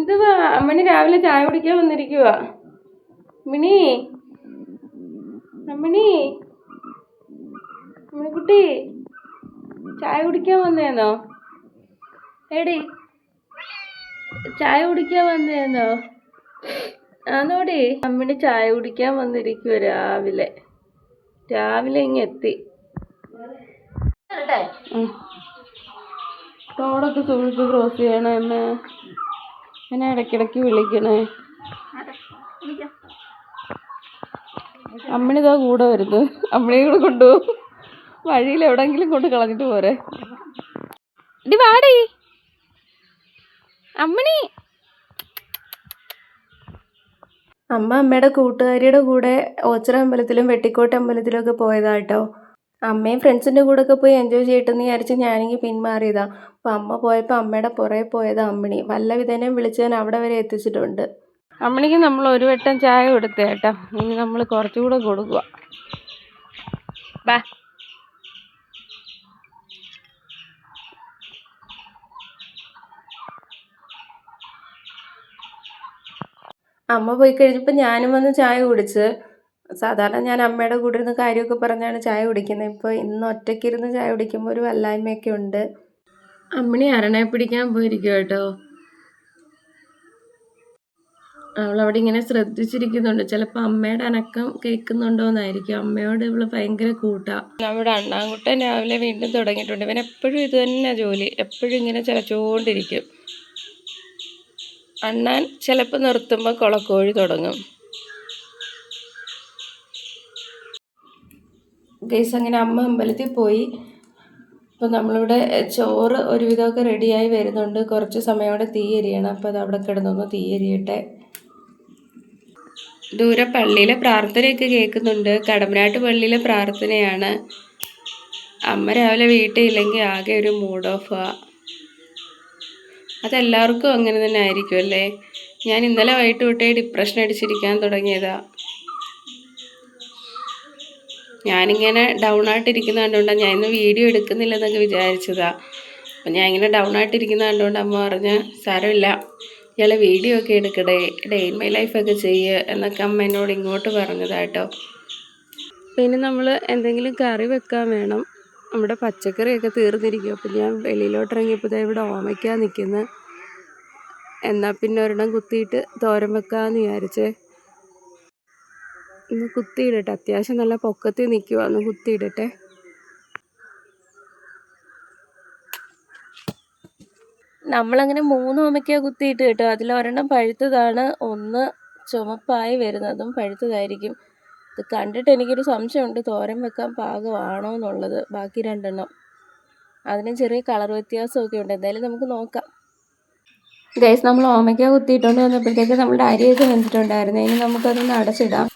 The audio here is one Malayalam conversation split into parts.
എന്തുവാ അമ്മണി രാവിലെ ചായ കുടിക്കാൻ വന്നിരിക്കുവാ? അമ്മണി അമ്മണി അമ്മണിക്കുട്ടി ചായ കുടിക്കാൻ വന്നേന്നോ? എടി ചായ കുടിക്കാൻ വന്നേന്നോ? ആന്നോടി. അമ്മണി ചായ കുടിക്കാൻ വന്നിരിക്കുവ രാവിലെ ഇങ്ങെത്തി. റോഡൊക്കെ സൂക്ഷിച്ച് ക്രോസ് ചെയ്യണേ അമ്മേ. എന്നെ ഇടയ്ക്കിടയ്ക്ക് വിളിക്കണേ. അമ്മണിതാ കൂടെ വരുന്നു. അമ്മണിയെ കൂടെ കൊണ്ടുപോകും. വഴിയിൽ എവിടെങ്കിലും കൊണ്ട് കളഞ്ഞിട്ട് പോരെ. ഇടി വാടി അമ്മണി. അമ്മ അമ്മയുടെ കൂട്ടുകാരിയുടെ കൂടെ ഓച്ചിറ അമ്പലത്തിലും വെട്ടിക്കോട്ട് അമ്പലത്തിലും ഒക്കെ പോയതാട്ടോ. അമ്മയും ഫ്രണ്ട്സിൻ്റെ കൂടെ ഒക്കെ പോയി എൻജോയ് ചെയ്തിട്ടെന്ന് വിചാരിച്ച് ഞാനെങ്കിൽ പിന്മാറിയതാ. അപ്പം അമ്മ പോയപ്പോൾ അമ്മയുടെ പുറകെ പോയതാ അമ്മണി. വല്ല വിധേനയും വിളിച്ച് ഞാൻ അവിടെ വരെ എത്തിച്ചിട്ടുണ്ട്. അമ്മണിക്ക് നമ്മൾ ഒരു വട്ടം ചായ കൊടുത്തേട്ടാ. ഇനി നമ്മൾ കുറച്ചുകൂടെ കൊടുക്കുക. ബാ. അമ്മ പോയി കഴിഞ്ഞപ്പോൾ ഞാനും വന്ന് ചായ കുടിച്ച്. സാധാരണ ഞാൻ അമ്മയുടെ കൂടെ ഇരുന്ന് കാര്യമൊക്കെ പറഞ്ഞാണ് ചായ കുടിക്കുന്നത്. ഇപ്പോൾ ഇന്ന് ഒറ്റയ്ക്കിരുന്ന് ചായ കുടിക്കുമ്പോൾ ഒരു വല്ലായ്മയൊക്കെ ഉണ്ട്. അമ്മണി അരണയെ പിടിക്കാൻ പോയിരിക്കും കേട്ടോ. അവളവിടെ ഇങ്ങനെ ശ്രദ്ധിച്ചിരിക്കുന്നുണ്ട്. ചിലപ്പോൾ അമ്മയുടെ അനക്കം കേൾക്കുന്നുണ്ടോയെന്നായിരിക്കും. അമ്മയോട് ഇവള് ഭയങ്കര കൂട്ടാ. നമ്മുടെ അണ്ണാൻകുട്ടൻ രാവിലെ വീണ്ടും തുടങ്ങിയിട്ടുണ്ട്. ഇവൻ എപ്പോഴും ഇത് തന്നെ ജോലി. എപ്പോഴും ഇങ്ങനെ ചിലച്ചുകൊണ്ടിരിക്കും. അണ്ണാൻ ചിലപ്പോൾ നിർത്തുമ്പോൾ കുളക്കോഴി തുടങ്ങും. ഗൈസ്, അങ്ങനെ അമ്മ അമ്പലത്തിൽ പോയി. അപ്പോൾ നമ്മളിവിടെ ചോറ് ഒരുവിധമൊക്കെ റെഡിയായി വരുന്നുണ്ട്. കുറച്ച് സമയോടെ തീ എരിയണം. അപ്പോൾ അത് അവിടെ കിടന്നൊന്ന് തീ എരിയട്ടെ. ദൂരെ പള്ളിയിലെ പ്രാർത്ഥനയൊക്കെ കേൾക്കുന്നുണ്ട്. കടമ്പനാട്ട് പള്ളിയിലെ പ്രാർത്ഥനയാണ്. അമ്മ രാവിലെ വീട്ടിൽ ഇല്ലെങ്കിൽ ആകെ ഒരു മൂഡ് ഓഫാ. അതെല്ലാവർക്കും അങ്ങനെ തന്നെ ആയിരിക്കും അല്ലേ. ഞാൻ ഇന്നലെ വൈകിട്ട് തൊട്ടേ ഡിപ്രഷൻ അടിച്ചിരിക്കാൻ തുടങ്ങിയതാ. ഞാനിങ്ങനെ ഡൗൺ ആയിട്ടിരിക്കുന്ന കണ്ടുകൊണ്ടാണ് ഞാൻ ഇന്ന് വീഡിയോ എടുക്കുന്നില്ലെന്നൊക്കെ വിചാരിച്ചതാ. അപ്പം ഞാൻ ഇങ്ങനെ ഡൗൺ ആയിട്ടിരിക്കുന്ന കണ്ടുകൊണ്ട് അമ്മ പറഞ്ഞ് സാരമില്ല, ഇയാളെ വീഡിയോ ഒക്കെ എടുക്കടേ, ഡേ ഇൻ മൈ ലൈഫൊക്കെ ചെയ്യുക എന്നൊക്കെ അമ്മ എന്നോട് ഇങ്ങോട്ട് പറഞ്ഞതാട്ടോ. പിന്നെ നമ്മൾ എന്തെങ്കിലും കറി വെക്കാൻ വേണം. നമ്മുടെ പച്ചക്കറിയൊക്കെ തീർന്നിരിക്കും. അപ്പം ഞാൻ വെളിയിലോട്ട് ഇറങ്ങിയപ്പോൾ ഇവിടെ ഓമയ്ക്കാൻ നിൽക്കുന്നു. എന്നാൽ പിന്നെ ഒരെണ്ണം കുത്തിയിട്ട് തോരൻ വെക്കാമെന്ന് വിചാരിച്ചേ. ഇന്ന് കുത്തിയിടട്ടെ. അത്യാവശ്യം നല്ല പൊക്കത്തിൽ നിൽക്കുക. ഒന്ന് കുത്തിയിടട്ടെ. നമ്മളങ്ങനെ 3 ഓമയ്ക്ക കുത്തിയിട്ട് കേട്ടോ. അതിലൊരെണ്ണം പഴുത്തതാണ്, ഒന്ന് ചുമപ്പായി വരുന്നതും പഴുത്തതായിരിക്കും. ഇത് കണ്ടിട്ട് എനിക്കൊരു സംശയമുണ്ട് തോരൻ വെക്കാൻ പാകമാണോ എന്നുള്ളത്. ബാക്കി 2 എണ്ണം അതിന് ചെറിയ കളർ വ്യത്യാസമൊക്കെ ഉണ്ട്. എന്തായാലും നമുക്ക് നോക്കാം. ഗൈസ്, നമ്മൾ ഓമയ്ക്ക കുത്തിയിട്ടുണ്ട് വന്നപ്പോഴത്തേക്ക് നമ്മുടെ അരിയൊക്കെ വെന്തിട്ടുണ്ടായിരുന്നു. ഇനി നമുക്കതൊന്ന് അടച്ചിടാം.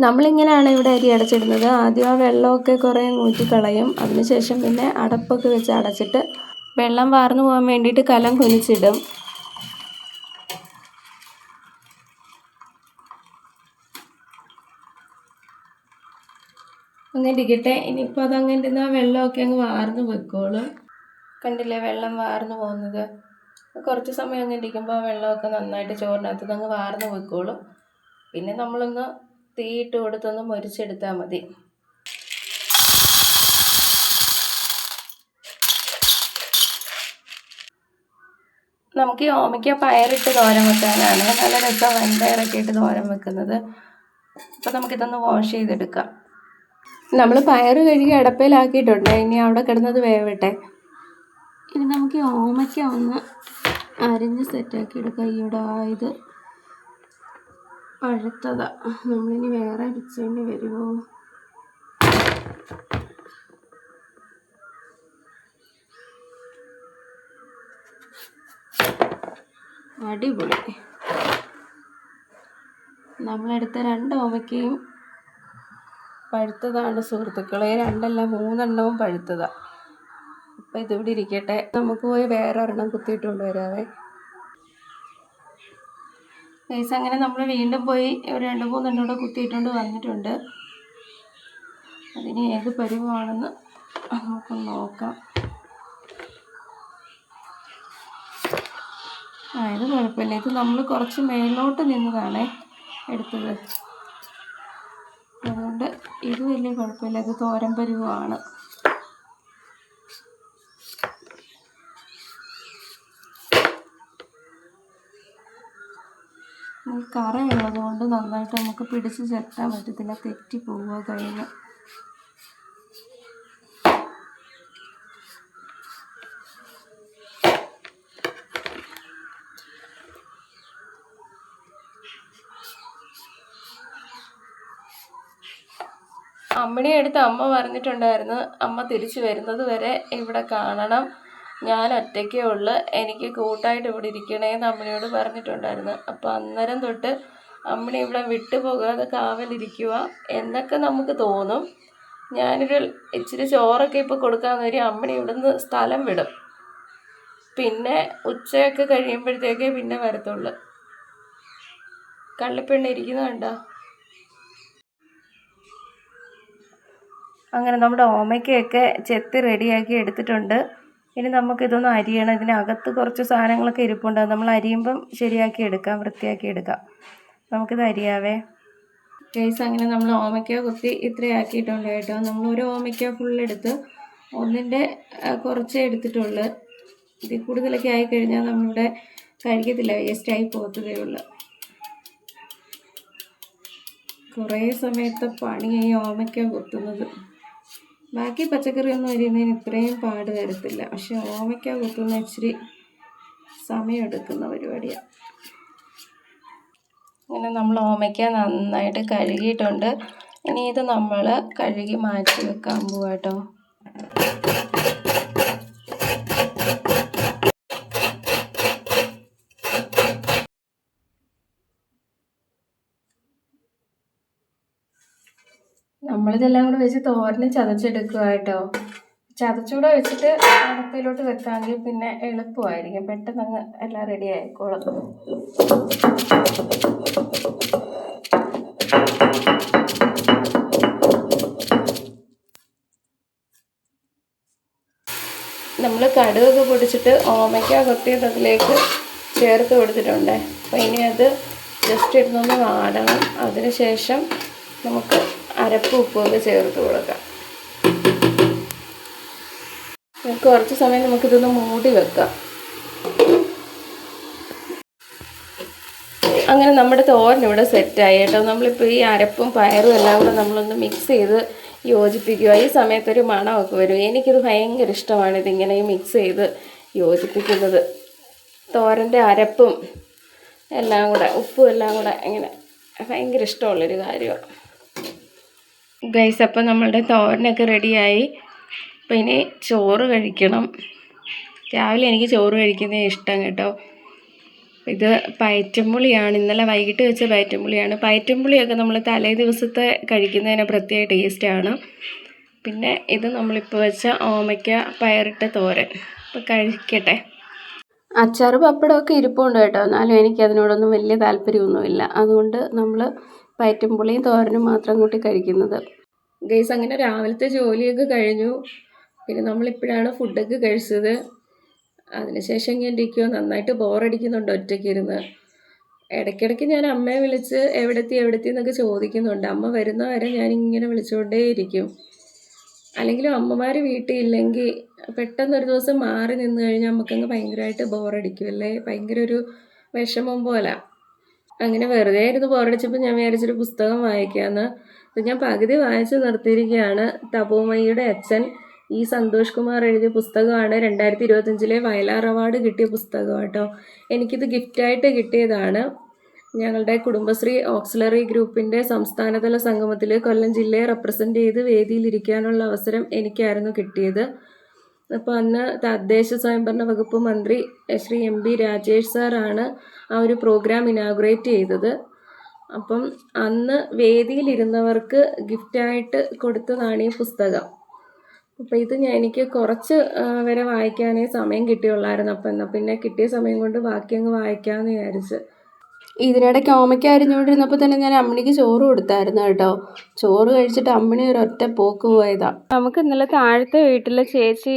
നമ്മളിങ്ങനെയാണ് ഇവിടെ അരി അടച്ചിടുന്നത്. ആദ്യം ആ വെള്ളമൊക്കെ കുറേ ഊറ്റിക്കളയും. അതിനുശേഷം പിന്നെ അടപ്പൊക്കെ വെച്ച് അടച്ചിട്ട് വെള്ളം വാർന്നു പോകാൻ വേണ്ടിയിട്ട് കലം കുനിച്ചിടും. അങ്ങനെ ഇരിക്കട്ടെ. ഇനിയിപ്പോൾ അതങ്ങനെ ഇരുന്ന് ആ വെള്ളമൊക്കെ അങ്ങ് വാർന്നു വെക്കോളും. കണ്ടില്ലേ വെള്ളം വാർന്നു പോകുന്നത്. കുറച്ച് സമയം അങ്ങനെ ഇരിക്കുമ്പോൾ ആ വെള്ളമൊക്കെ നന്നായിട്ട് ചോറിനകത്ത് അങ്ങ് വാർന്നു വെക്കോളും. പിന്നെ നമ്മളൊന്ന് തീയിട്ട് കൊടുത്തൊന്ന് മൊരിച്ചെടുത്താൽ മതി. നമുക്ക് ഈ ഓമയ്ക്ക പയറിട്ട് തോരൻ വെക്കാനാണ് നല്ല രസം. വൻപയറൊക്കെ ഇട്ട് തോരൻ വെക്കുന്നത്. അപ്പം നമുക്കിതൊന്ന് വാഷ് ചെയ്തെടുക്കാം. നമ്മൾ പയർ കഴുകി അടപ്പയിലാക്കിയിട്ടുണ്ട്. ഇനി അവിടെ കിടന്നത് വേവട്ടെ. ഇനി നമുക്ക് ഈ ഓമയ്ക്ക ഒന്ന് അരിഞ്ഞ് സെറ്റാക്കി എടുക്കാം. ഈയിടെ ഇത് പഴുത്തതാ. നമ്മളിനി വേറെ അരിച്ചേണ്ടി വരുമോ? അടിപൊളി. നമ്മളെടുത്ത 2 ഓമയ്ക്കയും പഴുത്തതാണ് സുഹൃത്തുക്കളെ. 2 അല്ല 3 എണ്ണവും പഴുത്തതാണ്. അപ്പോൾ ഇതിവിടെ ഇരിക്കട്ടെ, നമുക്ക് പോയി വേറെ ഒരെണ്ണം കുത്തിയിട്ട് വരാവേ. ഗൈസ് അങ്ങനെ നമ്മൾ വീണ്ടും പോയി ഒരു 2-3 എണ്ണം കൂടെ കുത്തിയിട്ടുണ്ട് വന്നിട്ടുണ്ട്. അതിന് ഏത് പരുവമാണെന്ന് നമുക്കൊന്ന് നോക്കാം. ഇത് കുഴപ്പമില്ല. ഇത് നമ്മൾ കുറച്ച് മേലോട്ട് നിന്നതാണേ എടുത്തത്, അതുകൊണ്ട് ഇത് വലിയ കുഴപ്പമില്ല. ഇത് തോരൻ പരുവമാണ്. കറയുള്ളത് കൊണ്ട് നന്നായിട്ട് നമുക്ക് പിടിച്ച് ചെത്താൻ പറ്റത്തില്ല, തെറ്റി പോവുക കഴിഞ്ഞ്. അമ്മിണി എടുത്ത് അമ്മ പറഞ്ഞിട്ടുണ്ടായിരുന്നു, അമ്മ തിരിച്ചു വരുന്നത് വരെ ഇവിടെ കാണണം, ഞാൻ ഒറ്റയ്ക്കേ ഉള്ളു, എനിക്ക് കൂട്ടായിട്ട് ഇവിടെ ഇരിക്കണേന്ന് അമ്മിണിയോട് പറഞ്ഞിട്ടുണ്ടായിരുന്നു. അപ്പോൾ അന്നേരം തൊട്ട് അമ്മിണി ഇവിടെ വിട്ടുപോകാതെ കാവലിരിക്കുക എന്നൊക്കെ നമുക്ക് തോന്നും. ഞാനൊരു ഇച്ചിരി ചോറൊക്കെ ഇപ്പോൾ കൊടുക്കാമെന്ന് വരും, അമ്മിണി ഇവിടുന്ന് സ്ഥലം വിടും. പിന്നെ ഉച്ചയൊക്കെ കഴിയുമ്പോഴത്തേക്കേ പിന്നെ വരത്തുള്ളൂ. കള്ളിപ്പെണ്ണ ഇരിക്കുന്നത് കണ്ടോ. അങ്ങനെ നമ്മുടെ ഓമയ്ക്കയൊക്കെ ചെത്തി റെഡിയാക്കി എടുത്തിട്ടുണ്ട്. ഇനി നമുക്കിതൊന്ന് അരിയണം. ഇതിനകത്ത് കുറച്ച് സാധനങ്ങളൊക്കെ ഇരിപ്പുണ്ട്, നമ്മൾ അരിയുമ്പം ശരിയാക്കി എടുക്കാം, വൃത്തിയാക്കി എടുക്കാം. നമുക്കിത് അരിയാവേ. ഗൈസ് അങ്ങനെ നമ്മൾ ഓമയ്ക്ക കുത്തി ഇത്രയാക്കിയിട്ടുണ്ട് കേട്ടോ. നമ്മൾ ഒരു ഓമയ്ക്ക ഫുള്ളെടുത്ത് ഒന്നിൻ്റെ കുറച്ചേ എടുത്തിട്ടുള്ളൂ. ഇതിൽ കൂടുതലൊക്കെ ആയിക്കഴിഞ്ഞാൽ നമ്മളിവിടെ കഴിക്കത്തില്ല, വേസ്റ്റായി പോകത്തതേ ഉള്ളൂ. കുറേ സമയത്തെ പണിയായി ഓമയ്ക്ക കുത്തുന്നത്. ബാക്കി പച്ചക്കറിയൊന്നും അരിയുന്നതിന് ഇത്രയും പാട് തരത്തില്ല, പക്ഷെ ഓമയ്ക്ക കുത്തുന്ന ഇച്ചിരി സമയമെടുക്കുന്ന പരിപാടിയാണ്. അങ്ങനെ നമ്മൾ ഓമയ്ക്ക നന്നായിട്ട് കഴുകിയിട്ടുണ്ട്. ഇനി ഇത് നമ്മൾ കഴുകി മാറ്റി വെക്കാൻ പോവാം കേട്ടോ. നമ്മളിതെല്ലാം കൂടെ വെച്ച് തോരന് ചതച്ചെടുക്കുക കേട്ടോ. ചതച്ചുകൂടെ വെച്ചിട്ട് അടപ്പിലോട്ട് വെക്കാമെങ്കിൽ പിന്നെ എളുപ്പമായിരിക്കും, പെട്ടെന്ന് അങ്ങ് എല്ലാം റെഡി ആയിക്കോളും. നമ്മൾ കടുകൊക്കെ പൊടിച്ചിട്ട് ഓമയ്ക്ക കൊത്തിയത് അതിലേക്ക് ചേർത്ത് കൊടുത്തിട്ടുണ്ട്. അപ്പോൾ ഇനി അത് ജസ്റ്റ് ഇരുന്നൊന്ന് വാടണം. അതിന് ശേഷം നമുക്ക് അരപ്പ് ഉപ്പൊക്കെ ചേർത്ത് കൊടുക്കാം. കുറച്ച് സമയം നമുക്കിതൊന്ന് മൂടി വെക്കാം. അങ്ങനെ നമ്മുടെ തോരൻ ഇവിടെ സെറ്റായി കേട്ടോ. നമ്മളിപ്പോൾ ഈ അരപ്പും പയറും എല്ലാം കൂടെ നമ്മളൊന്ന് മിക്സ് ചെയ്ത് യോജിപ്പിക്കുക. ഈ സമയത്തൊരു മണമൊക്കെ വരും. എനിക്കിത് ഭയങ്കര ഇഷ്ടമാണ്, ഇതിങ്ങനെ മിക്സ് ചെയ്ത് യോജിപ്പിക്കുന്നത്. തോരൻ്റെ അരപ്പും എല്ലാം കൂടെ ഉപ്പും എല്ലാം കൂടെ ഇങ്ങനെ ഭയങ്കര ഇഷ്ടമുള്ളൊരു കാര്യമാണ് ഗൈസ്. അപ്പം നമ്മളുടെ തോരനൊക്കെ റെഡിയായി. അപ്പം ഇനി ചോറ് കഴിക്കണം. രാവിലെ എനിക്ക് ചോറ് കഴിക്കുന്നത് ഇഷ്ടം കേട്ടോ. ഇത് പയറ്റുമ്പുളിയാണ്, ഇന്നലെ വൈകിട്ട് വെച്ച പയറ്റുമ്പുളിയാണ്. പയറ്റുമ്പുളിയൊക്കെ നമ്മൾ തലേ ദിവസത്തെ കഴിക്കുന്നതിന് പ്രത്യേക ടേസ്റ്റാണ്. പിന്നെ ഇത് നമ്മളിപ്പോൾ വെച്ച ഓമയ്ക്ക പയറിട്ട തോരൻ. അപ്പോൾ കഴിക്കട്ടെ. അച്ചാറ് പപ്പടമൊക്കെ ഇരിപ്പുണ്ട് കേട്ടോ, എന്നാലും എനിക്കതിനോടൊന്നും വലിയ താല്പര്യമൊന്നുമില്ല. അതുകൊണ്ട് നമ്മൾ പയറ്റുമ്പുളിയും തോരനും മാത്രം കൂട്ടി കഴിക്കുന്നത്. ഗൈസ് അങ്ങനെ രാവിലത്തെ ജോലിയൊക്കെ കഴിഞ്ഞു. പിന്നെ നമ്മളിപ്പോഴാണ് ഫുഡൊക്കെ കഴിച്ചത്. അതിനുശേഷം ഞാൻ ഇരിക്കുമോ, നന്നായിട്ട് ബോറടിക്കുന്നുണ്ട് ഒറ്റയ്ക്ക് ഇരുന്ന്. ഇടയ്ക്കിടയ്ക്ക് ഞാൻ അമ്മയെ വിളിച്ച് എവിടെത്തി എന്നൊക്കെ ചോദിക്കുന്നുണ്ട്. അമ്മ വരുന്ന വരെ ഞാനിങ്ങനെ വിളിച്ചുകൊണ്ടേ ഇരിക്കും. അല്ലെങ്കിലും അമ്മമാർ വീട്ടിൽ ഇല്ലെങ്കിൽ പെട്ടെന്നൊരു ദിവസം മാറി നിന്ന് കഴിഞ്ഞാൽ നമുക്കങ്ങ് ഭയങ്കരമായിട്ട് ബോറടിക്കുമല്ലേ, ഭയങ്കര ഒരു വിഷമം പോലെ. അങ്ങനെ വെറുതെ ഇരുന്ന് ബോറടിച്ചപ്പോൾ ഞാൻ വിചാരിച്ചൊരു പുസ്തകം വായിക്കാമെന്ന്. അപ്പം ഞാൻ പകുതി വായിച്ച് നിർത്തിയിരിക്കുകയാണ്. തപോമയിയുടെ അച്ഛൻ ഈ സന്തോഷ് കുമാർ എഴുതിയ പുസ്തകമാണ്. 2025 വയലാർ അവാർഡ് കിട്ടിയ പുസ്തകം കേട്ടോ. എനിക്കിത് ഗിഫ്റ്റായിട്ട് കിട്ടിയതാണ്. ഞങ്ങളുടെ കുടുംബശ്രീ ഓക്സിലറി ഗ്രൂപ്പിൻ്റെ സംസ്ഥാനതല സംഗമത്തിൽ കൊല്ലം ജില്ലയെ റെപ്രസെൻ്റ് ചെയ്ത് വേദിയിലിരിക്കാനുള്ള അവസരം എനിക്കായിരുന്നു കിട്ടിയത്. അപ്പോൾ അന്ന് തദ്ദേശ സ്വയംഭരണ വകുപ്പ് മന്ത്രി ശ്രീ MP രാജേഷ് സാറാണ് ആ ഒരു പ്രോഗ്രാം ഇനാഗുറേറ്റ് ചെയ്തത്. അപ്പം അന്ന് വേദിയിലിരുന്നവർക്ക് ഗിഫ്റ്റായിട്ട് കൊടുത്തതാണ് ഈ പുസ്തകം. അപ്പോൾ ഇത് എനിക്ക് കുറച്ച് വരെ വായിക്കാനേ സമയം കിട്ടിയുള്ളായിരുന്നു. അപ്പോൾ എന്നാൽ പിന്നെ കിട്ടിയ സമയം കൊണ്ട് ബാക്കി അങ്ങ് വായിക്കാമെന്ന് വിചാരിച്ച്. ഇതിനിടയ്ക്ക് ഓമയ്ക്ക അരിഞ്ഞുകൊണ്ടിരുന്നപ്പോൾ തന്നെ ഞാൻ അമ്മിണിക്ക് ചോറ് കൊടുത്തായിരുന്നു കേട്ടോ. ചോറ് കഴിച്ചിട്ട് അമ്മിണി ഒരൊറ്റ പോക്ക് പോയതാ. നമുക്ക് ഇന്നലെ താഴത്തെ വീട്ടിലെ ചേച്ചി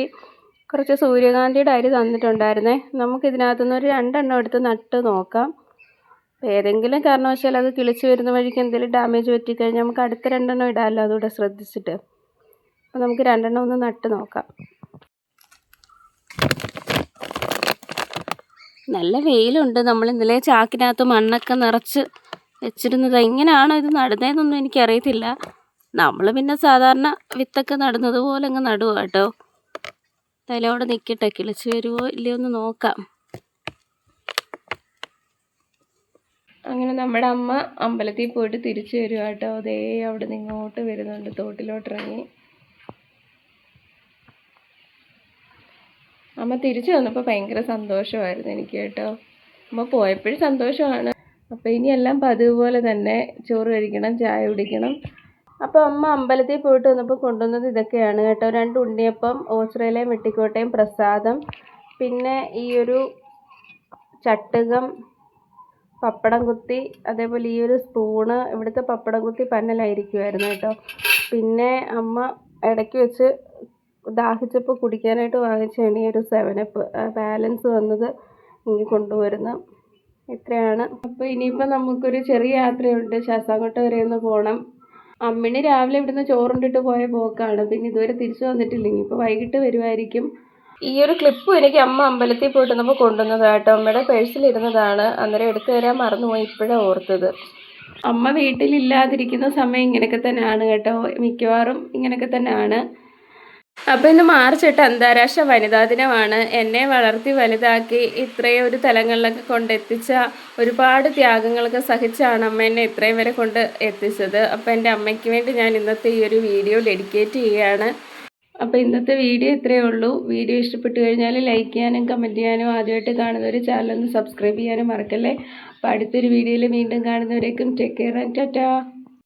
കുറച്ച് സൂര്യകാന്തിയുടെ അരി തന്നിട്ടുണ്ടായിരുന്നേ. നമുക്കിതിനകത്തുനിന്ന് ഒരു 2 എണ്ണം എടുത്ത് നട്ട് നോക്കാം. ഏതെങ്കിലും കാരണവശാൽ അത് കിളിച്ച് വരുന്ന വഴിക്ക് എന്തെങ്കിലും ഡാമേജ് പറ്റിക്കഴിഞ്ഞാൽ നമുക്ക് അടുത്ത 2 എണ്ണം ഇടാമല്ലോ, അതുകൂടെ ശ്രദ്ധിച്ചിട്ട്. അപ്പോൾ നമുക്ക് 2 എണ്ണം ഒന്ന് നട്ട് നോക്കാം. നല്ല വെയിലുണ്ട്. നമ്മൾ ഇന്നലെ ചാക്കിനകത്ത് മണ്ണൊക്കെ നിറച്ച് വെച്ചിരുന്നത്. എങ്ങനെയാണോ ഇത് നടുന്നതെന്നൊന്നും എനിക്കറിയത്തില്ല. നമ്മൾ പിന്നെ സാധാരണ വിത്തൊക്കെ നടുന്നത് പോലെ അങ്ങ് നടുക കേട്ടോ. തലയോടെ നിൽക്കട്ടെ, കിളിച്ച് വരുമോ ഇല്ലയോ ഒന്ന് നോക്കാം. അങ്ങനെ നമ്മുടെ അമ്മ അമ്പലത്തിൽ പോയിട്ട് തിരിച്ചു വരും കേട്ടോ. അതേ അവിടെ നിന്ന് ഇങ്ങോട്ട് വരുന്നുണ്ട്, തോട്ടിലോട്ടിറങ്ങി. അമ്മ തിരിച്ചു വന്നപ്പോൾ ഭയങ്കര സന്തോഷമായിരുന്നു എനിക്ക് കേട്ടോ. അമ്മ പോയപ്പോഴും സന്തോഷമാണ്. അപ്പോൾ ഇനിയെല്ലാം പതിവ് പോലെ തന്നെ ചോറ് കഴിക്കണം, ചായ കുടിക്കണം. അപ്പോൾ അമ്മ അമ്പലത്തിൽ പോയിട്ട് വന്നപ്പോൾ കൊണ്ടുവന്നത് ഇതൊക്കെയാണ് കേട്ടോ. 2 ഉണ്ണിയപ്പം, ഓച്ചിറയിലെയും വെട്ടിക്കോട്ടയും പ്രസാദം, പിന്നെ ഈ ഒരു ചട്ടുകം, പപ്പടം കുത്തി, അതേപോലെ ഈ ഒരു സ്പൂണ്. ഇവിടുത്തെ പപ്പടം കുത്തി പന്നലായിരിക്കുമായിരുന്നു കേട്ടോ. പിന്നെ അമ്മ ഇടയ്ക്ക് വെച്ച് ദാഹിച്ചപ്പോൾ കുടിക്കാനായിട്ട് വാങ്ങിച്ചാണ് ഈ ഒരു 7up. ബാലൻസ് വന്നത് ഇങ്ങനെ കൊണ്ടുവരുന്നു. ഇത്രയാണ്. അപ്പോൾ ഇനിയിപ്പോൾ നമുക്കൊരു ചെറിയ യാത്രയുണ്ട്, ശാസ്താംകോട്ട വരെ ഒന്ന് പോകണം. അമ്മിണി രാവിലെ ഇവിടുന്ന് ചോറുണ്ടിട്ട് പോയ പോക്കാണ്. പിന്നെ ഇതുവരെ തിരിച്ചു വന്നിട്ടില്ല. ഇനിയിപ്പോൾ വൈകിട്ട് വരുമായിരിക്കും. ഈ ഒരു ക്ലിപ്പും എനിക്ക് അമ്മ അമ്പലത്തിൽ പോയിട്ട് വന്നപ്പോൾ കൊണ്ടുവന്നത് കേട്ടോ. അമ്മയുടെ പേഴ്സിലിരുന്നതാണ്. അന്നേരം എടുത്തു തരാൻ മറന്നുപോയി, ഇപ്പോഴാണ് ഓർത്തത്. അമ്മ വീട്ടിലില്ലാതിരിക്കുന്ന സമയം ഇങ്ങനെയൊക്കെ തന്നെയാണ് കേട്ടോ. മിക്കവാറും ഇങ്ങനെയൊക്കെ തന്നെയാണ്. അപ്പോൾ ഇന്ന് മാർച്ച് 8 അന്താരാഷ്ട്ര വനിതാ ദിനമാണ്. എന്നെ വളർത്തി വലുതാക്കി ഇത്രയും ഒരു തലങ്ങളിലൊക്കെ കൊണ്ടെത്തിച്ച, ഒരുപാട് ത്യാഗങ്ങളൊക്കെ സഹിച്ചാണ് അമ്മ എന്നെ ഇത്രയും വരെ കൊണ്ട് എത്തിച്ചത്. അപ്പോൾ എൻ്റെ അമ്മയ്ക്ക് വേണ്ടി ഞാൻ ഇന്നത്തെ ഈ ഒരു വീഡിയോ ഡെഡിക്കേറ്റ് ചെയ്യുകയാണ്. അപ്പോൾ ഇന്നത്തെ വീഡിയോ ഇത്രയേ ഉള്ളൂ. വീഡിയോ ഇഷ്ടപ്പെട്ടു കഴിഞ്ഞാൽ ലൈക്ക് ചെയ്യാനും കമൻറ്റ് ചെയ്യാനും, ആദ്യമായിട്ട് കാണുന്നവർ ചാനൽ ഒന്ന് സബ്സ്ക്രൈബ് ചെയ്യാനും മറക്കല്ലേ. അപ്പോൾ അടുത്തൊരു വീഡിയോയിൽ വീണ്ടും കാണുന്നവരേക്കും ടേക്ക് കെയർ ആൻഡ് ടാറ്റാ.